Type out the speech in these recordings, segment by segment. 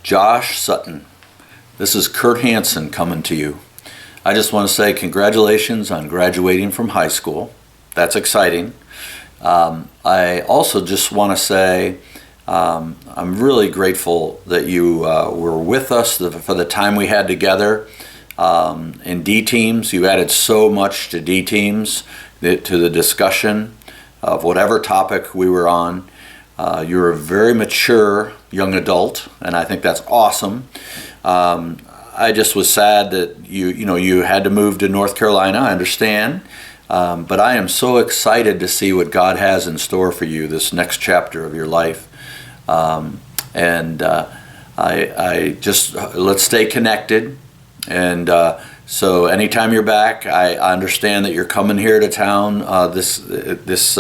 Josh Sutton. This is Kurt Hansen coming to you. I just want to say congratulations on graduating from high school. That's exciting. I also just want to say I'm really grateful that you were with us for the time we had together in D teams. You added so much to D teams, to the discussion of whatever topic we were on. You're a very mature young adult, and I think that's awesome. I just was sad that you had to move to North Carolina. I understand, but I am so excited to see what God has in store for you this next chapter of your life. I just let's stay connected. And so anytime you're back, I understand that you're coming here to town this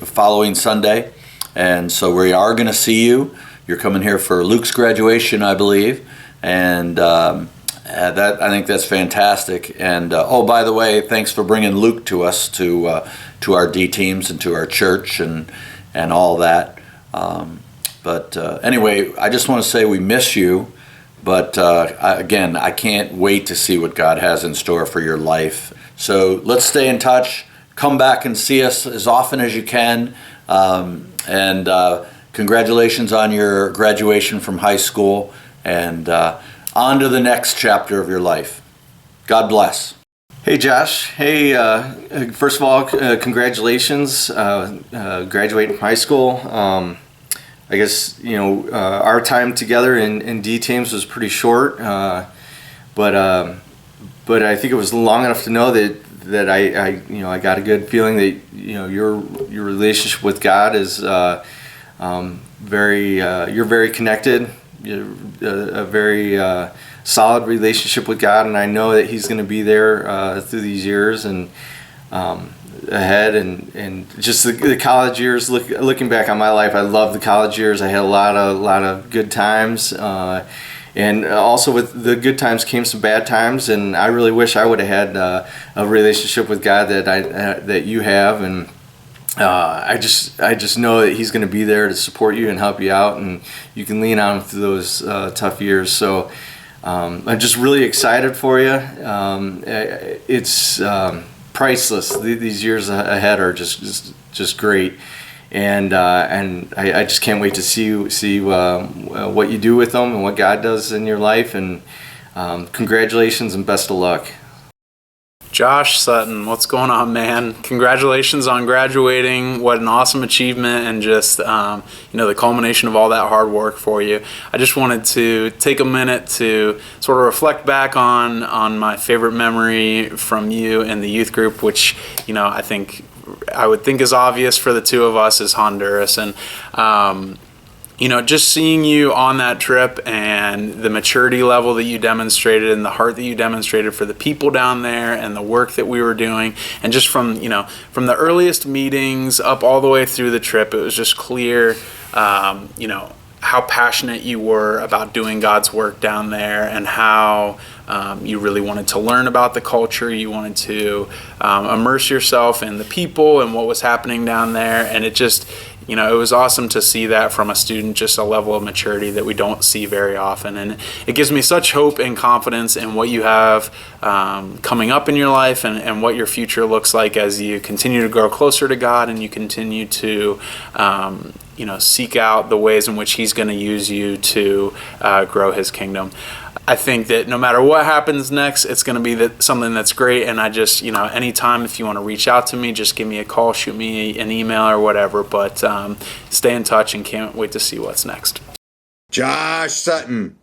following Sunday. And so we are going to see you. You're coming here for Luke's graduation, I believe. And that I think that's fantastic. And oh, by the way, thanks for bringing Luke to us, to our D teams and to our church and all that. But anyway, I just want to say we miss you. But again, I can't wait to see what God has in store for your life. So let's stay in touch. Come back and see us as often as you can. And congratulations on your graduation from high school. And on to the next chapter of your life. God bless. Hey Josh, hey, first of all, congratulations, graduating from high school. I guess, our time together in D teams was pretty short, but I think it was long enough to know that I got a good feeling that, your relationship with God is you're very connected. A very solid relationship with God, and I know that He's going to be there through these years and ahead, and just the college years. Looking back on my life, I love the college years. I had a lot of good times, and also with the good times came some bad times. And I really wish I would have had a relationship with God that you have, and I just know that He's going to be there to support you and help you out, and you can lean on Him through those tough years. So I'm just really excited for you. It's priceless. These years ahead are just great, and I just can't wait to see what you do with them and what God does in your life. And congratulations and best of luck. Josh Sutton, what's going on, man? Congratulations on graduating. What an awesome achievement, and just the culmination of all that hard work for you. I just wanted to take a minute to sort of reflect back on my favorite memory from you and the youth group, which I would think is obvious for the two of us, is Honduras. And just seeing you on that trip and the maturity level that you demonstrated and the heart that you demonstrated for the people down there and the work that we were doing, and just from the earliest meetings up all the way through the trip, it was just clear, how passionate you were about doing God's work down there, and how you really wanted to learn about the culture. You wanted to immerse yourself in the people and what was happening down there, and it just, it was awesome to see that from a student, just a level of maturity that we don't see very often. And it gives me such hope and confidence in what you have coming up in your life, and what your future looks like as you continue to grow closer to God, and you continue to seek out the ways in which He's going to use you to grow His kingdom. I think that no matter what happens next, it's going to be something that's great. And I just, anytime if you want to reach out to me, just give me a call, shoot me an email or whatever. But stay in touch, and can't wait to see what's next. Josh Sutton,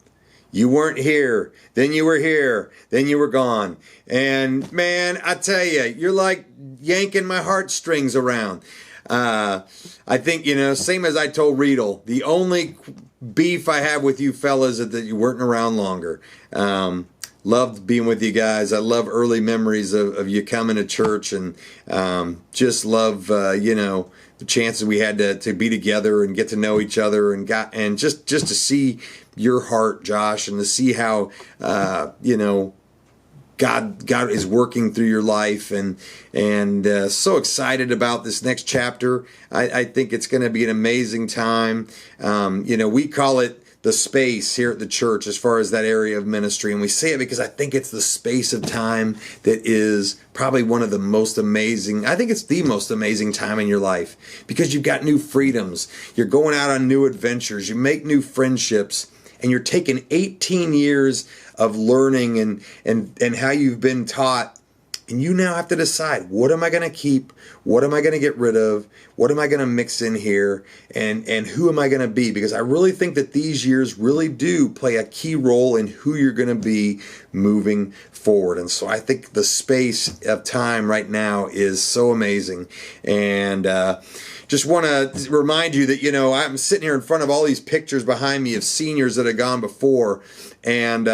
you weren't here, then you were here, then you were gone. And man, I tell you, you're like yanking my heartstrings around. I think, same as I told Riedel, the only beef I have with you fellas is that you weren't around longer. Loved being with you guys. I love early memories of you coming to church, and just love, the chances we had to be together and get to know each other, and just to see your heart, Josh, and to see how, God is working through your life, and so excited about this next chapter. I think it's going to be an amazing time. We call it the space here at the church as far as that area of ministry. And we say it because I think it's the space of time that is probably one of the most amazing, I think it's the most amazing time in your life, because you've got new freedoms. You're going out on new adventures. You make new friendships, and you're taking 18 years of learning and how you've been taught. And you now have to decide, what am I going to keep? What am I going to get rid of? What am I going to mix in here? And who am I going to be? Because I really think that these years really do play a key role in who you're going to be moving forward. And so I think the space of time right now is so amazing. And just want to remind you that, I'm sitting here in front of all these pictures behind me of seniors that have gone before. And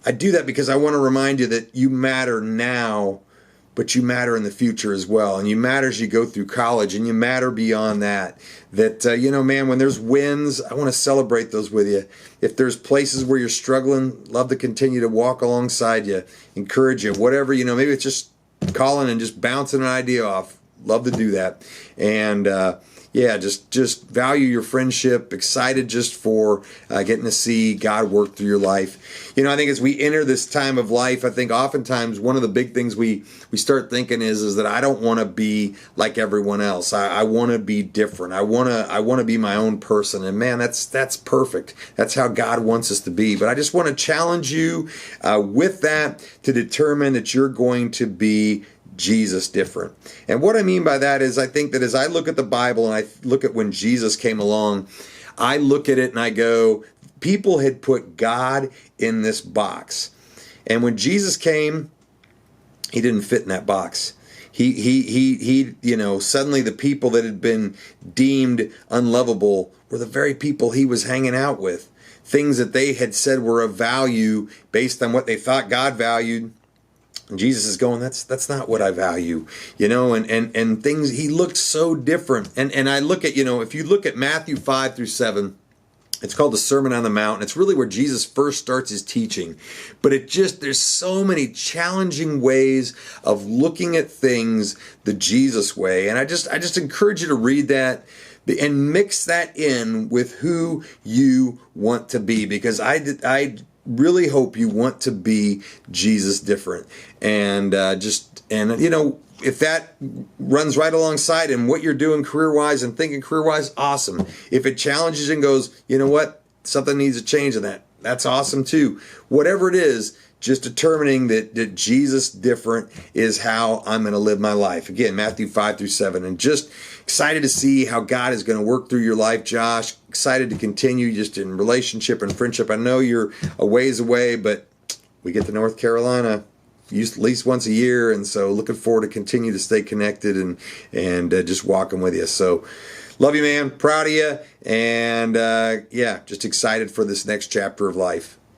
I do that because I want to remind you that you matter now, but you matter in the future as well. And you matter as you go through college, and you matter beyond that. That, man, when there's wins, I want to celebrate those with you. If there's places where you're struggling, love to continue to walk alongside you, encourage you, whatever, maybe it's just calling and just bouncing an idea off. Love to do that. And, just value your friendship. Excited just for getting to see God work through your life. I think as we enter this time of life, I think oftentimes one of the big things we start thinking is that I don't want to be like everyone else. I want to be different. I want to be my own person. And man, that's perfect. That's how God wants us to be. But I just want to challenge you with that to determine that you're going to be Jesus different. And what I mean by that is I think that as I look at the Bible and I look at when Jesus came along, I look at it and I go, people had put God in this box. And when Jesus came, he didn't fit in that box. He suddenly the people that had been deemed unlovable were the very people he was hanging out with. Things that they had said were of value based on what they thought God valued. And Jesus is going, that's not what I value, and things, he looked so different. And I look at, if you look at Matthew 5-7, it's called the Sermon on the Mount. And it's really where Jesus first starts his teaching. But there's so many challenging ways of looking at things the Jesus way. And I just encourage you to read that and mix that in with who you want to be, because I really hope you want to be Jesus different. And if that runs right alongside in what you're doing career-wise and thinking career-wise, awesome. If it challenges and goes, you know what, something needs to change in that, that's awesome too. Whatever it is, just determining that Jesus different is how I'm going to live my life. Again, Matthew 5-7. And just excited to see how God is going to work through your life, Josh. Excited to continue just in relationship and friendship. I know you're a ways away, but we get to North Carolina at least once a year. And so looking forward to continue to stay connected and just walking with you. So love you, man. Proud of you. And just excited for this next chapter of life.